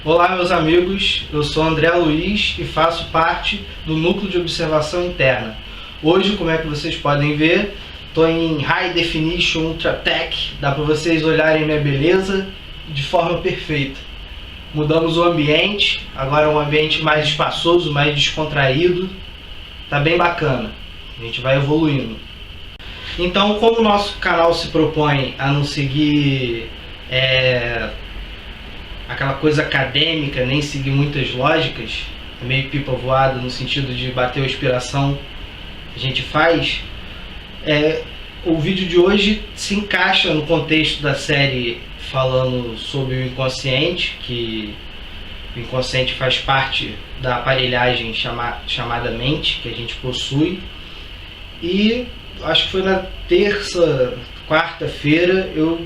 Olá meus amigos, eu sou André Luiz e faço parte do Núcleo de Observação Interna. Hoje, como é que vocês podem ver, estou em High Definition Ultra Tech, dá para vocês olharem minha beleza de forma perfeita. Mudamos o ambiente, agora é um ambiente mais espaçoso, mais descontraído, tá bem bacana, a gente vai evoluindo. Então, como o nosso canal se propõe a não seguir aquela coisa acadêmica, nem seguir muitas lógicas, é meio pipa voada no sentido de bater a inspiração que a gente faz, o vídeo de hoje se encaixa no contexto da série falando sobre o inconsciente, que o inconsciente faz parte da aparelhagem chamada mente, que a gente possui. E acho que foi na quarta-feira, eu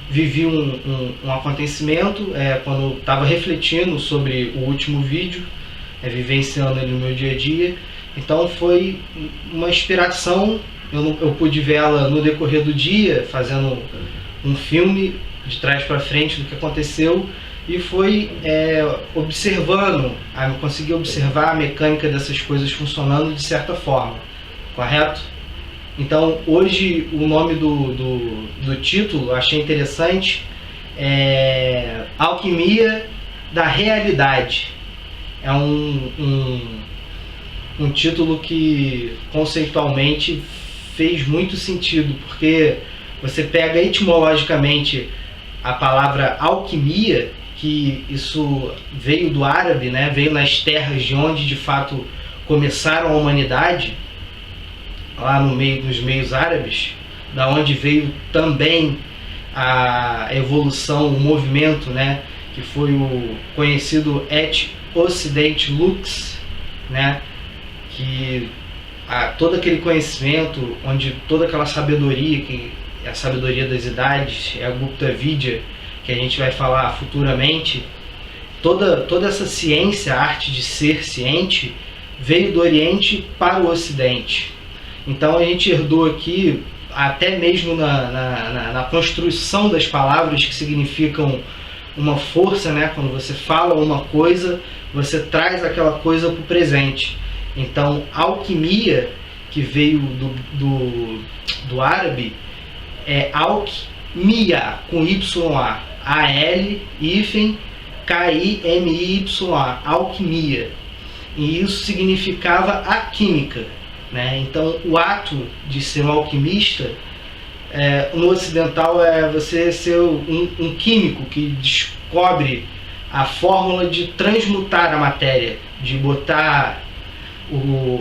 vivi um acontecimento quando estava refletindo sobre o último vídeo, vivenciando ele no meu dia a dia. Então foi uma inspiração, eu pude vê-la no decorrer do dia, fazendo um filme de trás para frente do que aconteceu, e foi observando, eu consegui observar a mecânica dessas coisas funcionando de certa forma, correto? Então hoje o nome do título eu achei interessante, Alquimia da Realidade. É um título que conceitualmente fez muito sentido, porque você pega etimologicamente a palavra alquimia, que isso veio do árabe, né? Veio nas terras de onde de fato começaram a humanidade, lá nos meios árabes, da onde veio também a evolução, o movimento, né, que foi o conhecido Et Occidente Lux, né, que todo aquele conhecimento, onde toda aquela sabedoria, que é a sabedoria das idades, é a Gupta Vidya, que a gente vai falar futuramente, toda essa ciência, a arte de ser ciente, veio do Oriente para o Ocidente. Então a gente herdou aqui, até mesmo na construção das palavras que significam uma força, né? Quando você fala uma coisa, você traz aquela coisa para o presente. Então alquimia, que veio do árabe, é alquimia, com Y-A, A-L-K-I-M-I-Y-A, alquimia. E isso significava a química, né? Então o ato de ser um alquimista, no ocidental, é você ser um químico que descobre a fórmula de transmutar a matéria, de botar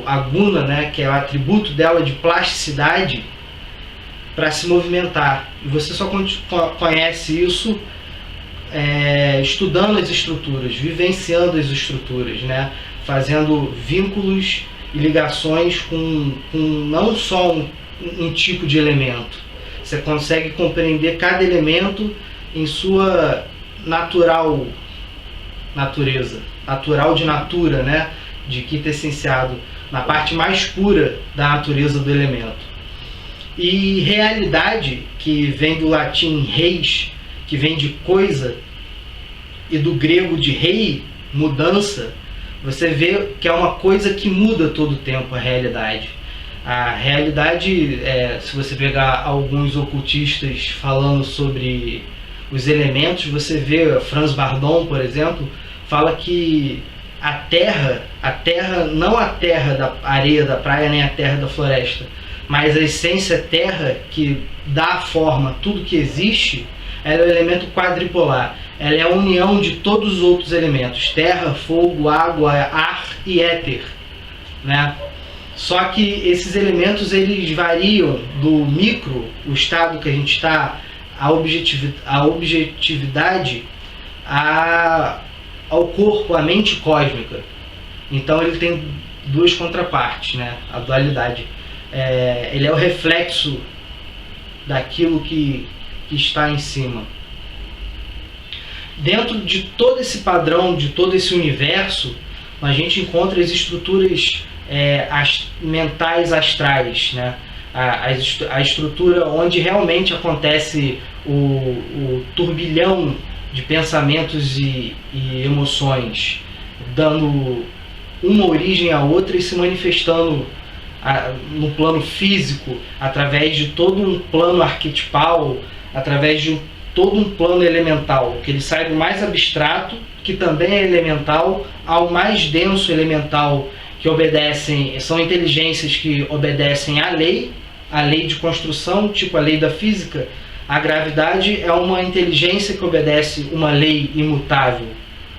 a guna, né, que é o atributo dela de plasticidade, para se movimentar. E você só conhece isso estudando as estruturas, vivenciando as estruturas, né, fazendo vínculos e ligações com não só um tipo de elemento. Você consegue compreender cada elemento em sua natureza, natural de natura, né? De quintessenciado, na parte mais pura da natureza do elemento. E realidade, que vem do latim reis, que vem de coisa, e do grego de rei, mudança. Você vê que é uma coisa que muda todo o tempo, a realidade. A realidade, se você pegar alguns ocultistas falando sobre os elementos, você vê Franz Bardon, por exemplo, fala que a terra, não a terra da areia da praia, nem a terra da floresta, mas a essência terra, que dá forma a tudo que existe, ela é o elemento quadripolar. Ela é a união de todos os outros elementos: terra, fogo, água, ar e éter, né? Só que esses elementos, eles variam do micro, o estado que a gente está, a objetividade, ao corpo, à mente cósmica. Então ele tem duas contrapartes, né? A dualidade. Ele é o reflexo daquilo que está em cima. Dentro de todo esse padrão, de todo esse universo, a gente encontra as estruturas mentais astrais, né? A estrutura onde realmente acontece o turbilhão de pensamentos e emoções, dando uma origem à outra e se manifestando no plano físico, através de todo um plano arquetipal, através de todo um plano elemental, que ele sai do mais abstrato, que também é elemental, ao mais denso elemental, que são inteligências que obedecem à lei de construção, tipo a lei da física. A gravidade é uma inteligência que obedece uma lei imutável,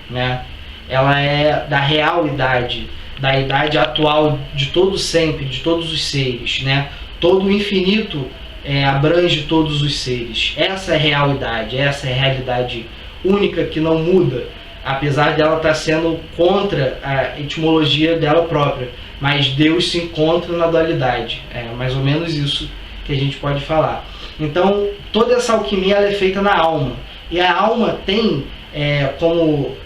né? Ela é da real idade, da idade atual de todo sempre, de todos os seres, né? Todo o infinito abrange todos os seres. Essa é a real idade, essa é a realidade única que não muda, apesar dela estar sendo contra a etimologia dela própria. Mas Deus se encontra na dualidade. É mais ou menos isso que a gente pode falar. Então, toda essa alquimia ela é feita na alma. E a alma tem como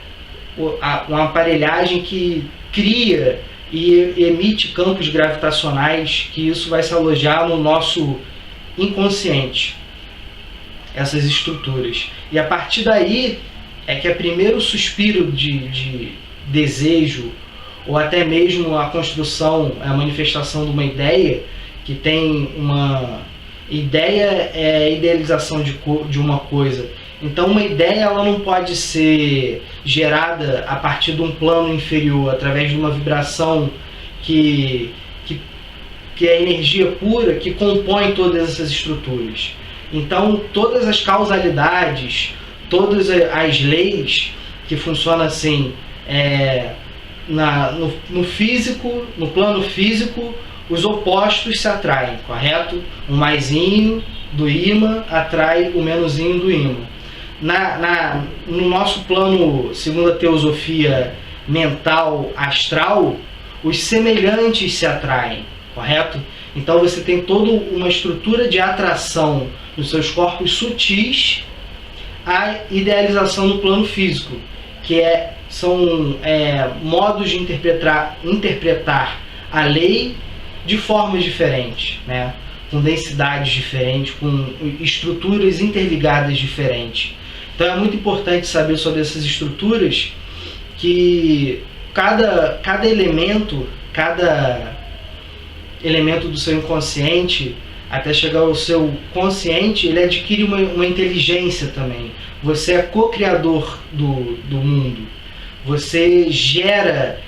uma aparelhagem que cria e emite campos gravitacionais, que isso vai se alojar no nosso inconsciente, essas estruturas. E a partir daí é que é primeiro o suspiro de desejo, ou até mesmo a construção, a manifestação de uma ideia, que tem uma ideia, é a idealização de uma coisa. Então uma ideia ela não pode ser gerada a partir de um plano inferior, através de uma vibração que é energia pura, que compõe todas essas estruturas. Então todas as causalidades, todas as leis que funcionam assim, no físico, no plano físico, os opostos se atraem, correto? O maisinho do ímã atrai o menusinho do ímã. No nosso plano, segundo a teosofia mental astral, os semelhantes se atraem, correto? Então você tem toda uma estrutura de atração nos seus corpos sutis, a idealização no plano físico, que são modos de interpretar a lei de formas diferentes, né? Com densidades diferentes, com estruturas interligadas diferentes. Então é muito importante saber sobre essas estruturas, que cada elemento do seu inconsciente, até chegar ao seu consciente, ele adquire uma inteligência também. Você é co-criador do mundo. Você gera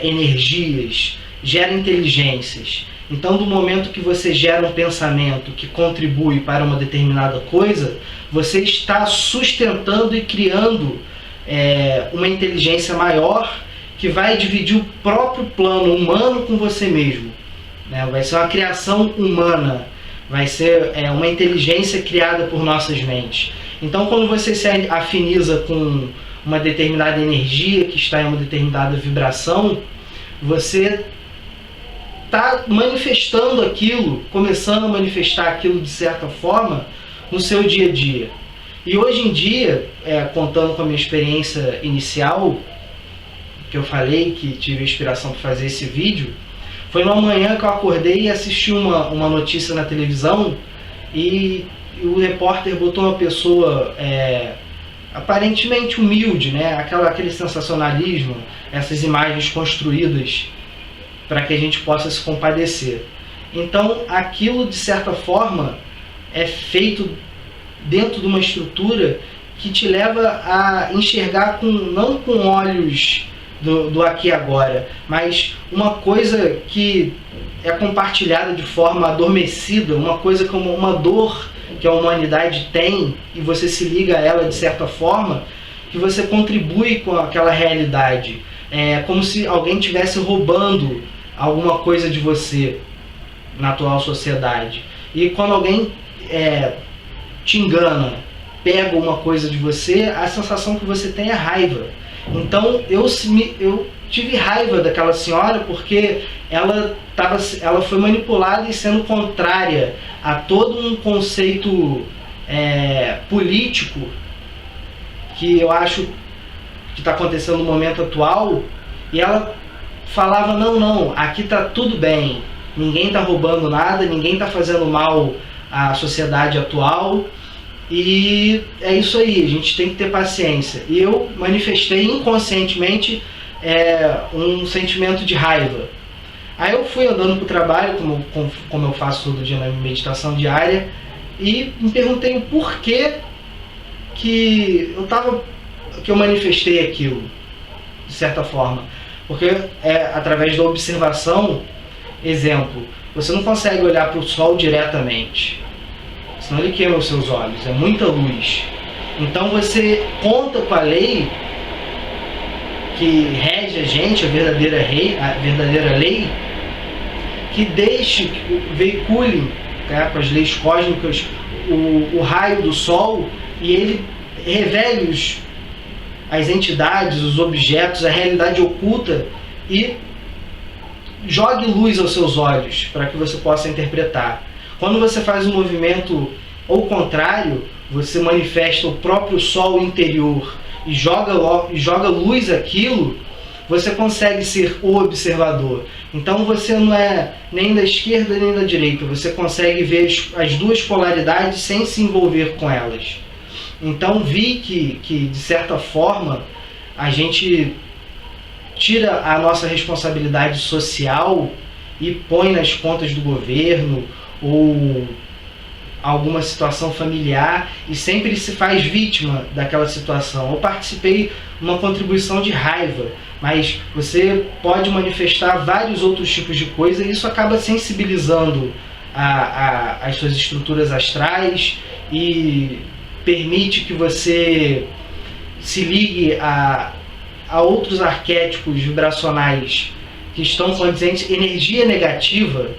energias, gera inteligências. Então, do momento que você gera um pensamento que contribui para uma determinada coisa, você está sustentando e criando uma inteligência maior, que vai dividir o próprio plano humano com você mesmo, né? Vai ser uma criação humana, vai ser uma inteligência criada por nossas mentes. Então, quando você se afiniza com uma determinada energia que está em uma determinada vibração, você está manifestando aquilo, começando a manifestar aquilo de certa forma no seu dia a dia. E hoje em dia, contando com a minha experiência inicial, que eu falei que tive inspiração para fazer esse vídeo, foi numa manhã que eu acordei e assisti uma notícia na televisão, e o repórter botou uma pessoa aparentemente humilde, né? Aquele sensacionalismo, essas imagens construídas para que a gente possa se compadecer. Então aquilo de certa forma é feito dentro de uma estrutura que te leva a enxergar não com olhos do aqui e agora, mas uma coisa que é compartilhada de forma adormecida, uma coisa como uma dor que a humanidade tem, e você se liga a ela de certa forma, que você contribui com aquela realidade. É como se alguém estivesse roubando alguma coisa de você na atual sociedade. E quando alguém te engana, pega uma coisa de você, a sensação que você tem é raiva. Então eu tive raiva daquela senhora, porque ela foi manipulada e sendo contrária a todo um conceito político que eu acho que está acontecendo no momento atual, e ela falava, não, aqui está tudo bem, ninguém está roubando nada, ninguém está fazendo mal à sociedade atual, E é isso aí, a gente tem que ter paciência. E eu manifestei inconscientemente um sentimento de raiva. Aí eu fui andando para o trabalho, como eu faço todo dia na minha meditação diária, e me perguntei o porquê que eu manifestei aquilo, de certa forma. Porque através da observação, exemplo, você não consegue olhar para o sol diretamente, senão ele queima os seus olhos, é muita luz. Então você conta com a lei que rege a gente, a verdadeira lei, que veicule, né, com as leis cósmicas o raio do sol, e ele revele as entidades, os objetos, a realidade oculta, e jogue luz aos seus olhos para que você possa interpretar. Quando você faz um movimento ao contrário, você manifesta o próprio sol interior e joga luz àquilo, você consegue ser o observador. Então você não é nem da esquerda nem da direita, você consegue ver as duas polaridades sem se envolver com elas. Então vi que de certa forma a gente tira a nossa responsabilidade social e põe nas contas do governo ou alguma situação familiar e sempre se faz vítima daquela situação. Eu participei de uma contribuição de raiva, mas você pode manifestar vários outros tipos de coisa e isso acaba sensibilizando as suas estruturas astrais e permite que você se ligue a outros arquétipos vibracionais que estão condizentes. Energia negativa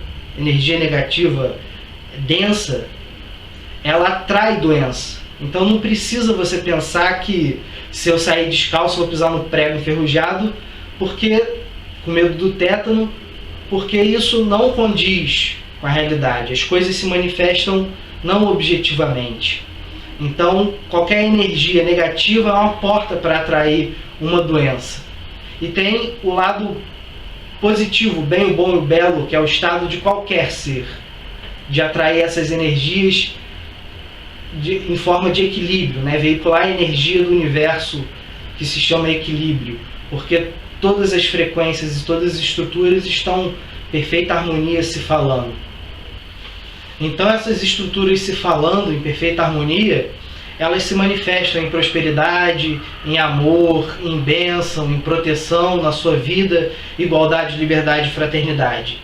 densa, ela atrai doença. Então não precisa você pensar que se eu sair descalço vou pisar no prego enferrujado com medo do tétano, porque isso não condiz com a realidade. As coisas se manifestam não objetivamente. Então qualquer energia negativa é uma porta para atrair uma doença. E tem o lado positivo, bem, o bom e o belo, que é o estado de qualquer ser, de atrair essas energias em forma de equilíbrio, né? Veicular a energia do universo que se chama equilíbrio, porque todas as frequências e todas as estruturas estão em perfeita harmonia se falando. Então essas estruturas se falando em perfeita harmonia, elas se manifestam em prosperidade, em amor, em bênção, em proteção na sua vida, igualdade, liberdade e fraternidade.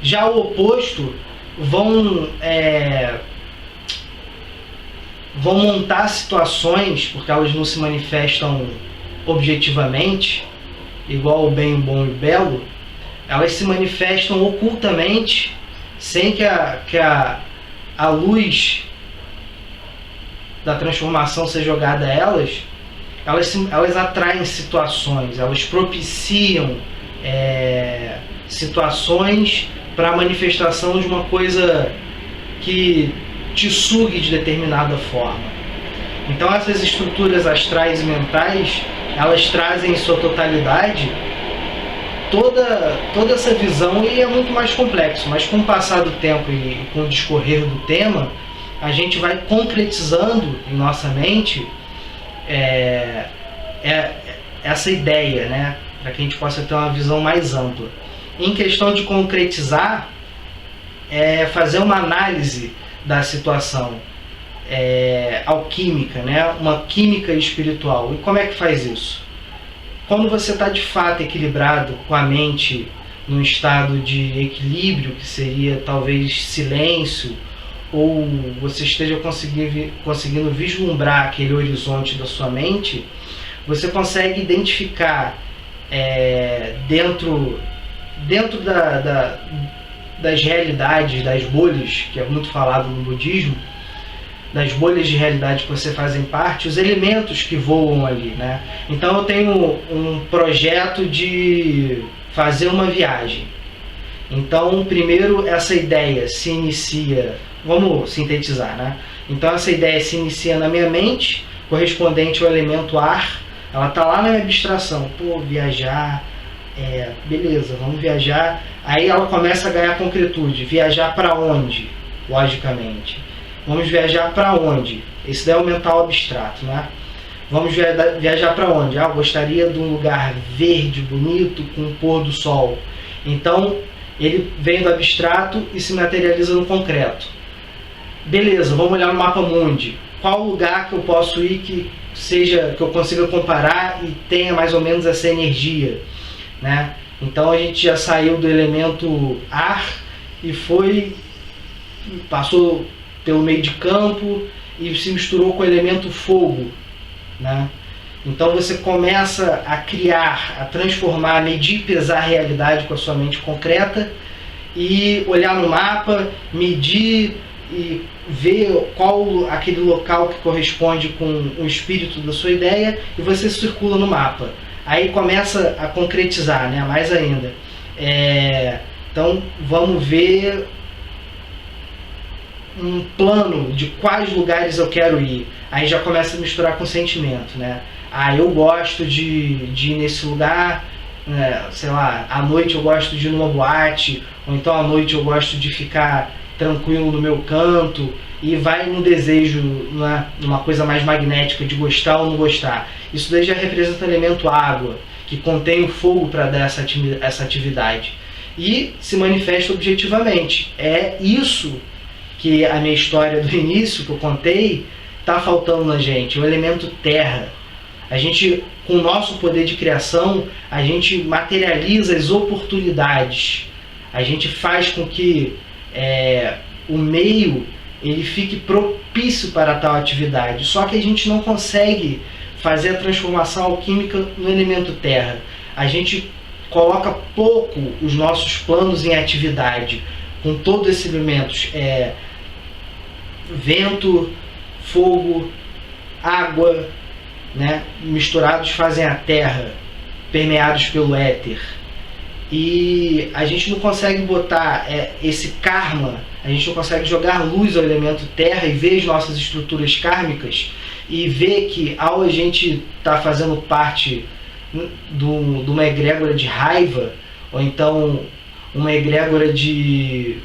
Já o oposto vão montar situações, porque elas não se manifestam objetivamente, igual o bem, o bom e o belo, elas se manifestam ocultamente, sem que a luz da transformação seja jogada a elas. Elas atraem situações, elas propiciam situações para a manifestação de uma coisa que te sugue de determinada forma. Então essas estruturas astrais e mentais, elas trazem em sua totalidade toda essa visão, e é muito mais complexo, mas com o passar do tempo e com o discorrer do tema, a gente vai concretizando em nossa mente essa ideia, né? Para que a gente possa ter uma visão mais ampla. Em questão de concretizar, fazer uma análise da situação alquímica, né? Uma química espiritual. E como é que faz isso? Quando você está de fato equilibrado, com a mente num estado de equilíbrio, que seria talvez silêncio, ou você esteja conseguindo vislumbrar aquele horizonte da sua mente, você consegue identificar dentro das realidades, das bolhas, que é muito falado no budismo, das bolhas de realidade que você fazem parte, os elementos que voam ali, né? Então eu tenho um projeto de fazer uma viagem. Então primeiro essa ideia se inicia, vamos sintetizar, né? Então essa ideia se inicia na minha mente, correspondente ao elemento ar, ela está lá na minha abstração, viajar, beleza, vamos viajar. Aí ela começa a ganhar concretude. Viajar para onde? Logicamente. Vamos viajar para onde? Esse daí é o mental abstrato, né? Vamos viajar para onde? Eu gostaria de um lugar verde, bonito, com o pôr do sol. Então, ele vem do abstrato e se materializa no concreto. Beleza, vamos olhar no mapa mundi. Qual lugar que eu posso ir que eu consiga comparar e tenha mais ou menos essa energia, né? Então a gente já saiu do elemento ar e passou pelo meio de campo e se misturou com o elemento fogo, né? Então você começa a criar, a transformar, a medir e pesar a realidade com a sua mente concreta e olhar no mapa, medir e ver qual aquele local que corresponde com o espírito da sua ideia e você circula no mapa. Aí começa a concretizar, né? Mais ainda. Então vamos ver um plano de quais lugares eu quero ir. Aí já começa a misturar com sentimento, né? Eu gosto de ir nesse lugar, né? Sei lá, à noite eu gosto de ir numa boate, ou então à noite eu gosto de ficar tranquilo no meu canto, e vai no desejo, numa coisa mais magnética de gostar ou não gostar. Isso daí já representa o elemento água, que contém o fogo para dar essa atividade. E se manifesta objetivamente. É isso que a minha história do início, que eu contei, está faltando na gente, o elemento terra. A gente, com o nosso poder de criação, a gente materializa as oportunidades. A gente faz com que o meio ele fique propício para tal atividade. Só que a gente não consegue fazer a transformação alquímica no elemento terra. A gente coloca pouco os nossos planos em atividade, com todos esses elementos, vento, fogo, água, né, misturados fazem a terra, permeados pelo éter. E a gente não consegue botar esse karma, a gente não consegue jogar luz ao elemento terra e ver as nossas estruturas kármicas e ver que ao a gente estar fazendo parte de uma egrégora de raiva, ou então uma egrégora de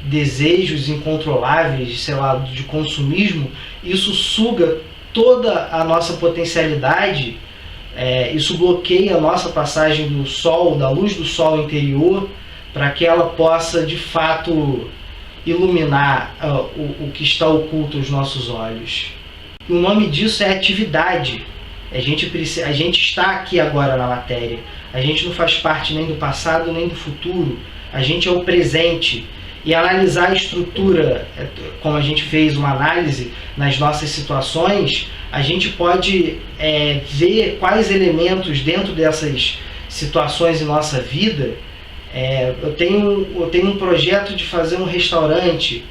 desejos incontroláveis, sei lá, de consumismo, isso suga toda a nossa potencialidade. Isso bloqueia a nossa passagem do sol, da luz do sol interior, para que ela possa de fato iluminar o que está oculto aos nossos olhos. E o nome disso é atividade. A gente está aqui agora na matéria. A gente não faz parte nem do passado nem do futuro. A gente é o presente. E analisar a estrutura, como a gente fez uma análise nas nossas situações, a gente pode ver quais elementos dentro dessas situações em nossa vida. Eu tenho um projeto de fazer um restaurante.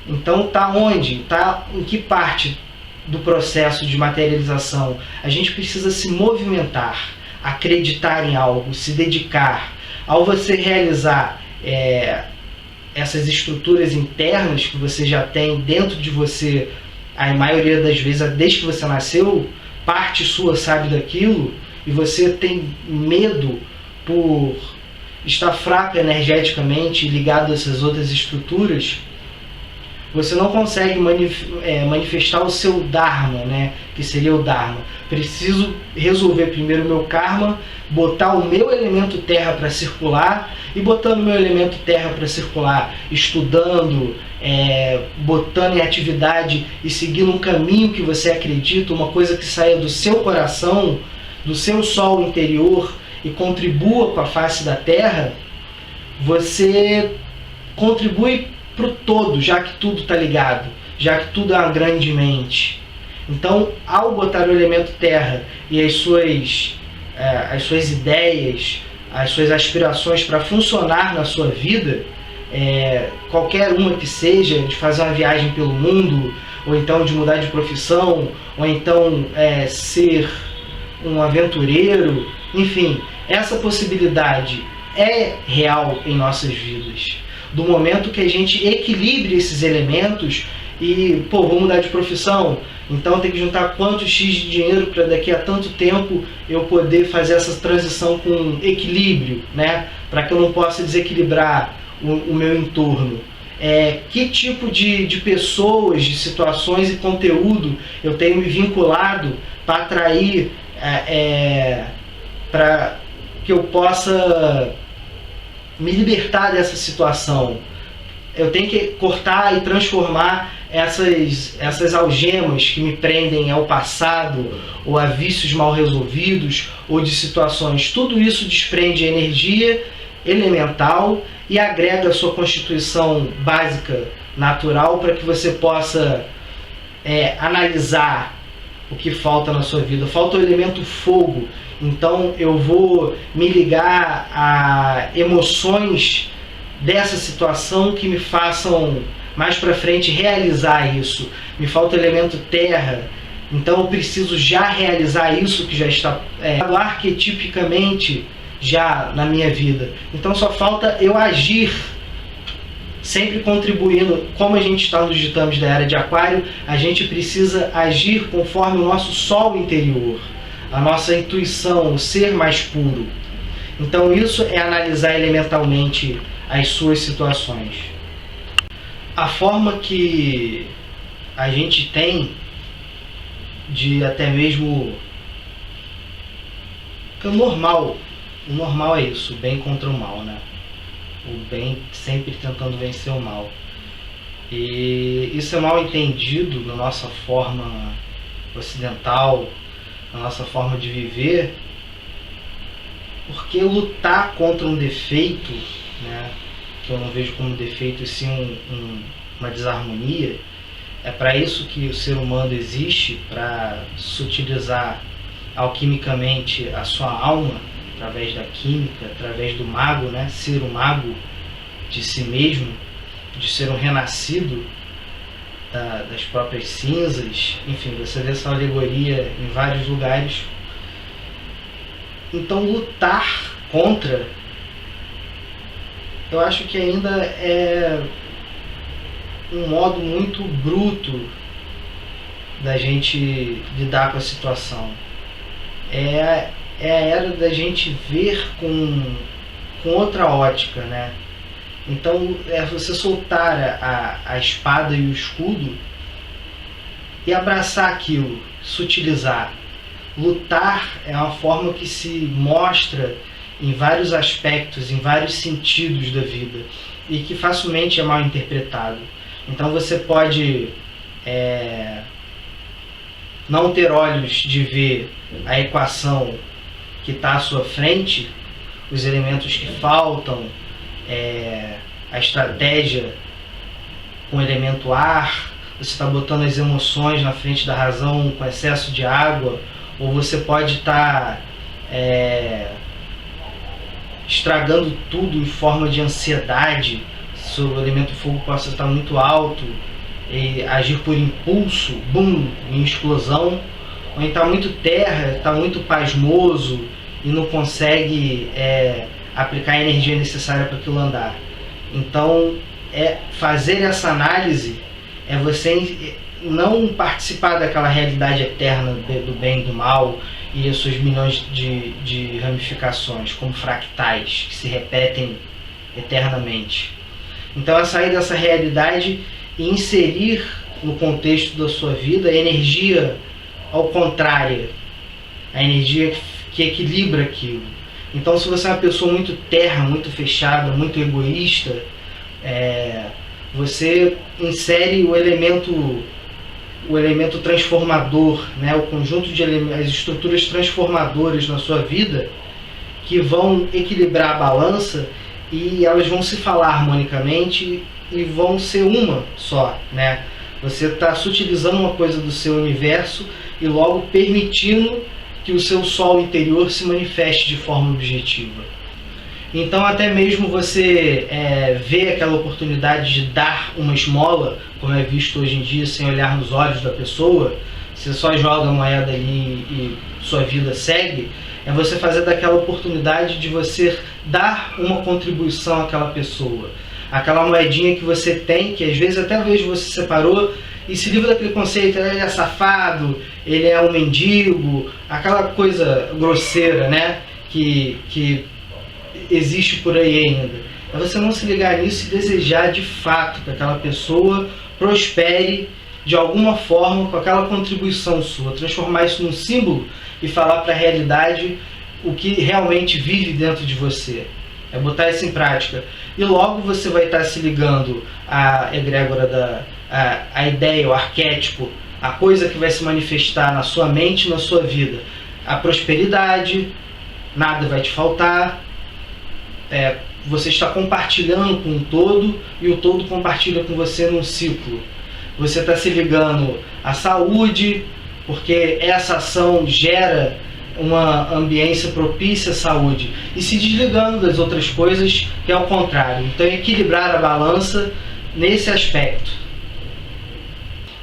Então está onde? Está em que parte do processo de materialização? A gente precisa se movimentar, acreditar em algo, se dedicar. Ao você realizar essas estruturas internas que você já tem dentro de você, a maioria das vezes, desde que você nasceu, parte sua sabe daquilo, e você tem medo por estar fraco energeticamente ligado a essas outras estruturas, você não consegue manifestar o seu Dharma, né? Que seria o Dharma. Preciso resolver primeiro o meu karma, botar o meu elemento terra para circular, e botando o meu elemento terra para circular, estudando, botando em atividade e seguindo um caminho que você acredita, uma coisa que saia do seu coração, do seu sol interior e contribua com a face da terra, você contribui para o todo, já que tudo está ligado, já que tudo é uma grande mente. Então, ao botar o elemento terra e as suas ideias, as suas aspirações para funcionar na sua vida, qualquer uma que seja, de fazer uma viagem pelo mundo, ou então de mudar de profissão, ou então ser um aventureiro, enfim, essa possibilidade é real em nossas vidas. Do momento que a gente equilibre esses elementos e, vou mudar de profissão, então tem que juntar quanto X de dinheiro para daqui a tanto tempo eu poder fazer essa transição com equilíbrio, né? Para que eu não possa desequilibrar o meu entorno. Que tipo de pessoas, de situações e conteúdo eu tenho me vinculado para atrair, para que eu possa me libertar dessa situação. Eu tenho que cortar e transformar essas algemas que me prendem ao passado, ou a vícios mal resolvidos, ou de situações. Tudo isso desprende energia elemental e agrega a sua constituição básica natural para que você possa analisar o que falta na sua vida. Falta o elemento fogo, então eu vou me ligar a emoções dessa situação que me façam mais para frente realizar isso. Me falta o elemento terra, então eu preciso já realizar isso que já está arquetipicamente já na minha vida. Então só falta eu agir, sempre contribuindo. Como a gente está nos ditames da era de Aquário, a gente precisa agir conforme o nosso sol interior, a nossa intuição, o ser mais puro. Então isso é analisar elementalmente as suas situações. A forma que a gente tem de até mesmo que o normal é isso, o bem contra o mal, né? O bem sempre tentando vencer o mal. E isso é mal entendido na nossa forma ocidental, na nossa forma de viver, porque lutar contra um defeito, né, que eu não vejo como defeito e sim uma desarmonia, é para isso que o ser humano existe, para sutilizar alquimicamente a sua alma, através da química, através do mago, né, ser um mago de si mesmo, de ser um renascido das próprias cinzas. Enfim, você vê essa alegoria em vários lugares. Então lutar contra, eu acho que ainda é um modo muito bruto da gente lidar com a situação. É a era da gente ver com outra ótica, né? Então é você soltar a espada e o escudo e abraçar aquilo, sutilizar. Lutar é uma forma que se mostra em vários aspectos, em vários sentidos da vida, e que facilmente é mal interpretado. Então você pode não ter olhos de ver a equação que está à sua frente, os elementos que faltam, a estratégia com o elemento ar, você está botando as emoções na frente da razão com excesso de água, ou você pode estar estragando tudo em forma de ansiedade, se o elemento fogo possa estar muito alto e agir por impulso, bum, em explosão, ou então muito terra, está muito pasmoso e não consegue aplicar a energia necessária para aquilo andar. Então, fazer essa análise é você não participar daquela realidade eterna do bem e do mal e as suas milhões de ramificações, como fractais, que se repetem eternamente. Então é sair dessa realidade e inserir no contexto da sua vida a energia ao contrário, a energia que equilibra aquilo. Então se você é uma pessoa muito terra, muito fechada, muito egoísta, você insere o elemento transformador, né? O conjunto de as estruturas transformadoras na sua vida que vão equilibrar a balança e elas vão se falar harmonicamente e vão ser uma só, né? Você está sutilizando uma coisa do seu universo e logo permitindo que o seu sol interior se manifeste de forma objetiva. Então até mesmo você vê aquela oportunidade de dar uma esmola, como é visto hoje em dia, sem olhar nos olhos da pessoa, você só joga a moeda ali e sua vida segue, é você fazer daquela oportunidade de você dar uma contribuição àquela pessoa. Aquela moedinha que você tem, que às vezes até vejo você separou, e se livra daquele conceito, ele é safado, ele é um mendigo, aquela coisa grosseira, né, que existe por aí ainda. É você não se ligar nisso e desejar de fato que aquela pessoa prospere de alguma forma com aquela contribuição sua, transformar isso num símbolo e falar para a realidade o que realmente vive dentro de você. É botar isso em prática. E logo você vai estar se ligando à egrégora, a ideia, o arquétipo, a coisa que vai se manifestar na sua mente e na sua vida. A prosperidade, nada vai te faltar. Você está compartilhando com o todo e o todo compartilha com você num ciclo. Você está se ligando à saúde, porque essa ação gera uma ambiência propícia à saúde, e se desligando das outras coisas, que é o contrário. Então, equilibrar a balança nesse aspecto.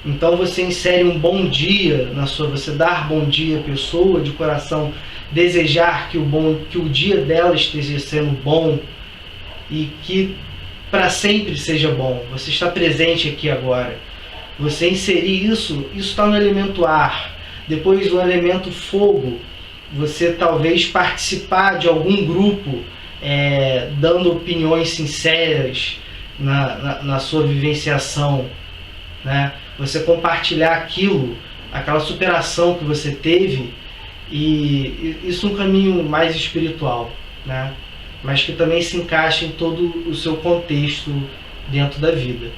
Então você insere um bom dia na sua, você dar bom dia à pessoa de coração, desejar que o dia dela esteja sendo bom e que para sempre seja bom. Você está presente aqui agora. Você inserir isso está no elemento ar. Depois o elemento fogo, você talvez participar de algum grupo, dando opiniões sinceras na sua vivenciação, né? Você compartilhar aquilo, aquela superação que você teve, e isso um caminho mais espiritual, né? Mas que também se encaixa em todo o seu contexto dentro da vida.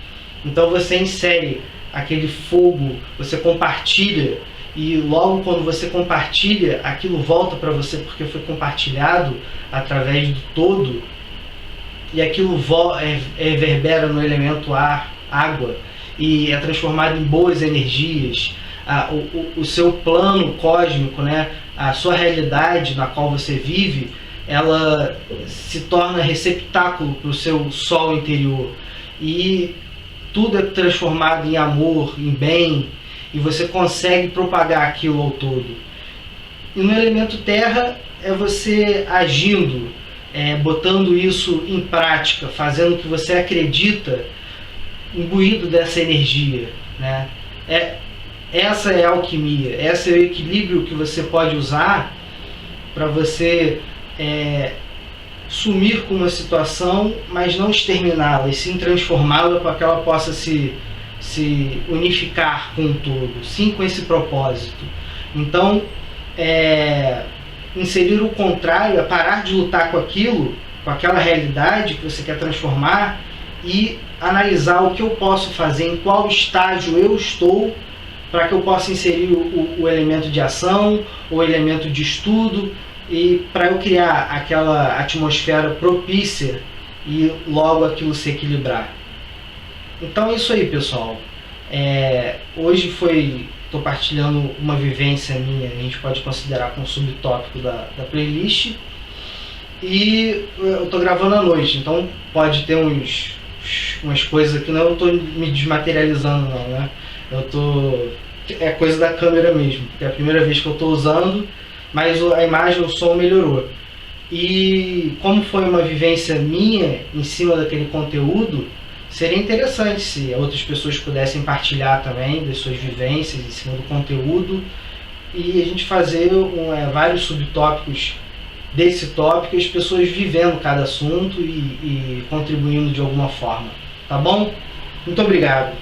Então você insere aquele fogo, você compartilha, e logo quando você compartilha, aquilo volta para você porque foi compartilhado através do todo, e aquilo reverbera no elemento ar, água, e é transformado em boas energias. O seu plano cósmico, né, a sua realidade na qual você vive, ela se torna receptáculo para o seu sol interior, e tudo é transformado em amor, em bem, e você consegue propagar aquilo ao todo. E no elemento terra é você agindo, botando isso em prática, fazendo o que você acredita, imbuído dessa energia, né? Essa é a alquimia, esse é o equilíbrio que você pode usar para você sumir com uma situação, mas não exterminá-la, e sim transformá-la para que ela possa se unificar com o todo, sim, com esse propósito. Então, inserir o contrário, é parar de lutar com aquilo, com aquela realidade que você quer transformar, e analisar o que eu posso fazer, em qual estágio eu estou, para que eu possa inserir o elemento de ação, o elemento de estudo, e para eu criar aquela atmosfera propícia e logo aquilo se equilibrar. Então é isso aí, pessoal. Hoje estou partilhando uma vivência minha, a gente pode considerar como subtópico da playlist, e eu estou gravando à noite, então pode ter umas coisas aqui, não, eu estou me desmaterializando não, né? É coisa da câmera mesmo, porque é a primeira vez que eu estou usando, mas a imagem, o som melhorou. E como foi uma vivência minha em cima daquele conteúdo, seria interessante se outras pessoas pudessem partilhar também das suas vivências em cima do conteúdo, e a gente fazer vários subtópicos desse tópico, as pessoas vivendo cada assunto e contribuindo de alguma forma. Tá bom? Muito obrigado.